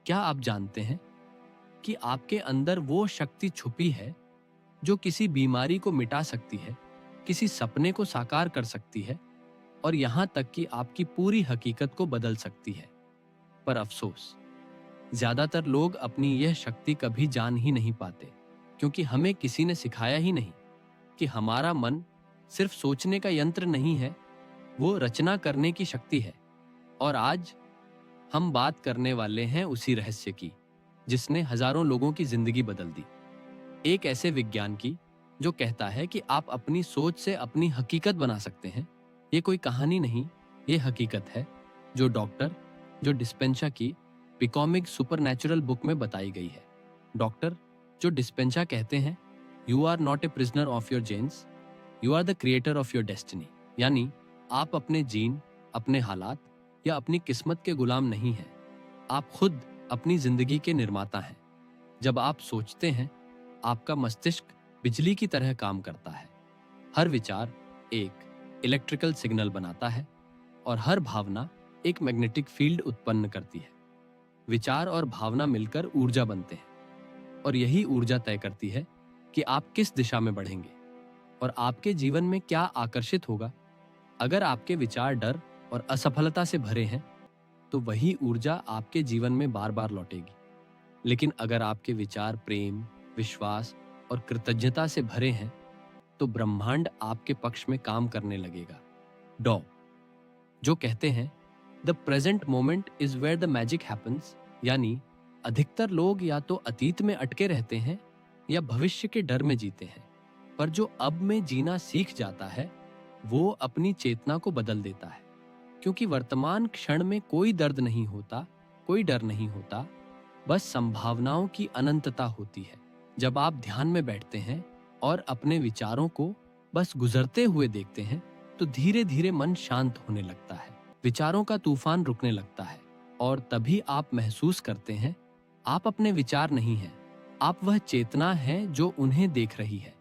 क्या आप जानते हैं कि आपके अंदर वो शक्ति छुपी है जो किसी बीमारी को मिटा सकती है, किसी सपने को साकार कर सकती है और यहां तक कि आपकी पूरी हकीकत को बदल सकती है। पर अफसोस, ज्यादातर लोग अपनी यह शक्ति कभी जान ही नहीं पाते, क्योंकि हमें किसी ने सिखाया ही नहीं कि हमारा मन सिर्फ सोचने का यंत्र नहीं है, वो रचना करने की शक्ति है। और आज हम बात करने वाले हैं उसी रहस्य की जिसने हजारों लोगों की जिंदगी बदल दी। एक ऐसे विज्ञान की जो कहता है कि आप अपनी सोच से अपनी हकीकत बना सकते हैं। ये कोई कहानी नहीं, ये हकीकत है जो डॉक्टर जो डिस्पेंसा की पिकॉमिक सुपरनैचुरल बुक में बताई गई है। डॉक्टर जो डिस्पेंसा कहते हैं, you are not a prisoner of your genes, you are the creator of your destiny. यानी आप अपने जीन, अपने हालात या अपनी किस्मत के गुलाम नहीं हैं, आप खुद अपनी जिंदगी के निर्माता हैं। जब आप सोचते हैं, आपका मस्तिष्क बिजली की तरह काम करता है। हर विचार एक इलेक्ट्रिकल सिग्नल बनाता है और हर भावना एक मैग्नेटिक फील्ड उत्पन्न करती है। विचार और भावना मिलकर ऊर्जा बनते हैं और यही ऊर्जा तय करती है कि आप किस दिशा में बढ़ेंगे और आपके जीवन में क्या आकर्षित होगा। अगर आपके विचार डर और असफलता से भरे हैं तो वही ऊर्जा आपके जीवन में बार बार लौटेगी। लेकिन अगर आपके विचार प्रेम, विश्वास और कृतज्ञता से भरे हैं तो ब्रह्मांड आपके पक्ष में काम करने लगेगा। डॉ जो कहते हैं, the present moment is where the magic happens. यानी अधिकतर लोग या तो अतीत में अटके रहते हैं या भविष्य के डर में जीते हैं, पर जो अब में जीना सीख जाता है वो अपनी चेतना को बदल देता है। क्योंकि वर्तमान क्षण में कोई दर्द नहीं होता, कोई डर नहीं होता, बस संभावनाओं की अनंतता होती है। जब आप ध्यान में बैठते हैं और अपने विचारों को बस गुजरते हुए देखते हैं तो धीरे धीरे मन शांत होने लगता है, विचारों का तूफान रुकने लगता है और तभी आप महसूस करते हैं आप अपने विचार नहीं हैं, आप वह चेतना है जो उन्हें देख रही है।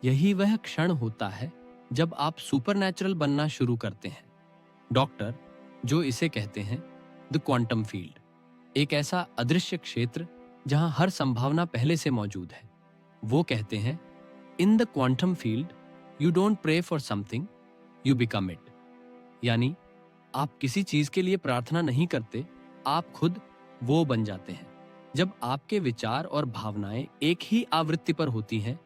यही वह क्षण होता है जब आप सुपरनैचुरल बनना शुरू करते हैं। डॉक्टर जो इसे कहते हैं द क्वांटम फील्ड, एक ऐसा अदृश्य क्षेत्र जहां हर संभावना पहले से मौजूद है। वो कहते हैं, in the quantum field you don't pray for something, you become it. यानी आप किसी चीज के लिए प्रार्थना नहीं करते, आप खुद वो बन जाते हैं। जब आपके विचार और भावनाएं एक ही आवृत्ति पर होती हैं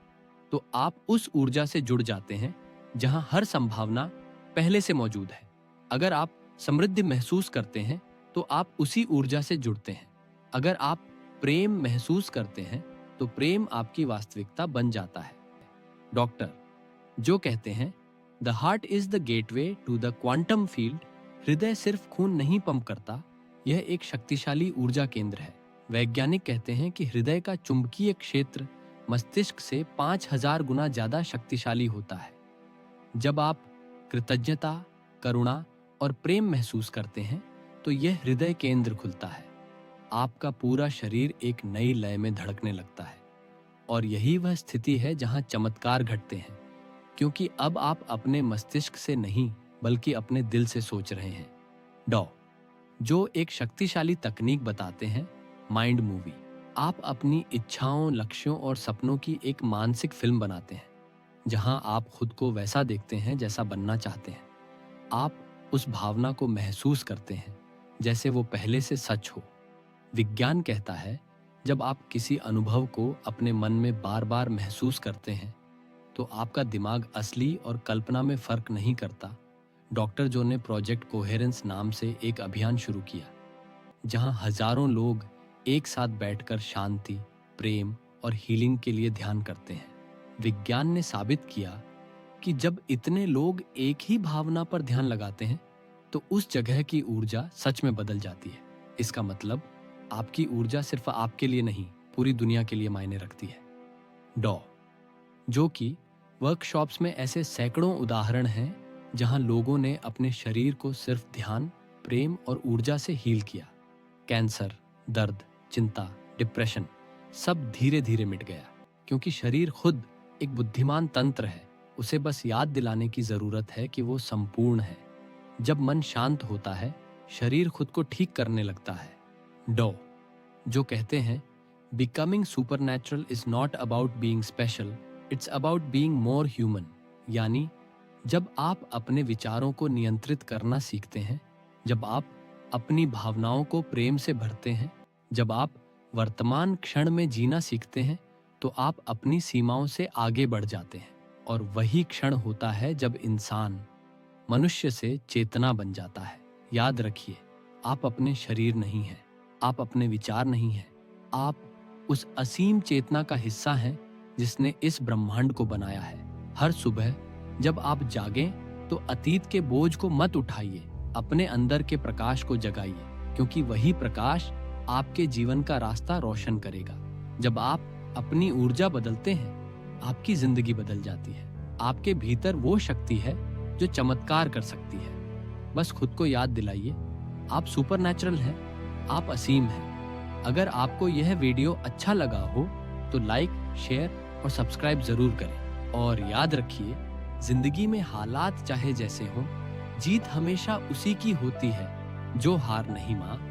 तो आप उस ऊर्जा से जुड़ जाते हैं जहां हर संभावना पहले से मौजूद है। अगर आप समृद्धि महसूस करते हैं तो आप उसी ऊर्जा से जुड़ते हैं। अगर आप प्रेम महसूस करते हैं तो प्रेम आपकी वास्तविकता बन जाता है। डॉक्टर जो कहते हैं, the heart is the gateway to the quantum field. हृदय सिर्फ खून नहीं पंप करता, यह एक शक्तिशाली ऊर्जा केंद्र है। वैज्ञानिक कहते हैं कि हृदय का चुंबकीय क्षेत्र मस्तिष्क से 5000 गुना ज्यादा शक्तिशाली होता है। जब आप कृतज्ञता, करुणा और प्रेम महसूस करते हैं तो यह हृदय केंद्र खुलता है। आपका पूरा शरीर एक नई लय में धड़कने लगता है और यही वह स्थिति है जहां चमत्कार घटते हैं, क्योंकि अब आप अपने मस्तिष्क से नहीं बल्कि अपने दिल से सोच रहे हैं। डॉ जो एक शक्तिशाली तकनीक बताते हैं, माइंड मूवी। आप अपनी इच्छाओं, लक्ष्यों और सपनों की एक मानसिक फिल्म बनाते हैं जहां आप खुद को वैसा देखते हैं जैसा बनना चाहते हैं। आप उस भावना को महसूस करते हैं जैसे वो पहले से सच हो। विज्ञान कहता है, जब आप किसी अनुभव को अपने मन में बार बार महसूस करते हैं तो आपका दिमाग असली और कल्पना में फर्क नहीं करता। डॉक्टर जो ने प्रोजेक्ट कोहेरेंस नाम से एक अभियान शुरू किया जहां हजारों लोग एक साथ बैठकर शांति, प्रेम और हीलिंग के लिए ध्यान करते हैं। विज्ञान ने साबित किया कि जब इतने लोग एक ही भावना पर ध्यान लगाते हैं तो उस जगह की ऊर्जा सच में बदल जाती है। इसका मतलब आपकी ऊर्जा सिर्फ आपके लिए नहीं, पूरी दुनिया के लिए मायने रखती है। डॉ जो कि वर्कशॉप्स में ऐसे सैकड़ों उदाहरण हैं जहां लोगों ने अपने शरीर को सिर्फ ध्यान, प्रेम और ऊर्जा से हील किया। कैंसर, दर्द, चिंता, डिप्रेशन सब धीरे धीरे मिट गया, क्योंकि शरीर खुद एक बुद्धिमान तंत्र है। उसे बस याद दिलाने की जरूरत है कि वो संपूर्ण है। जब मन शांत होता है, शरीर खुद को ठीक करने लगता है। डॉ जो कहते हैं becoming supernatural is not about being special, it's about being more human. यानी जब आप अपने विचारों को नियंत्रित करना सीखते हैं, जब आप अपनी भावनाओं को प्रेम से भरते हैं, जब आप वर्तमान क्षण में जीना सीखते हैं, तो आप अपनी सीमाओं से आगे बढ़ जाते हैं। और वही क्षण होता है जब इंसान मनुष्य से चेतना बन जाता है। याद रखिए, आप अपने शरीर नहीं हैं, आप अपने विचार नहीं हैं, आप उस असीम चेतना का हिस्सा हैं जिसने इस ब्रह्मांड को बनाया है। हर सुबह जब आप जागें तो अतीत के बोझ को मत उठाइए, अपने अंदर के प्रकाश को जगाइए, क्योंकि वही प्रकाश आपके जीवन का रास्ता रोशन करेगा। जब आप अपनी ऊर्जा बदलते हैं, आपकी जिंदगी बदल जाती है। आपके भीतर वो शक्ति है जो चमत्कार कर सकती है। बस खुद को याद दिलाइए, आप सुपरनैचुरल हैं, आप असीम हैं। अगर आपको यह वीडियो अच्छा लगा हो तो लाइक, शेयर और सब्सक्राइब जरूर करें। और याद रखिए, जिंदगी में हालात चाहे जैसे हों, जीत हमेशा उसी की होती है जो हार नहीं माना।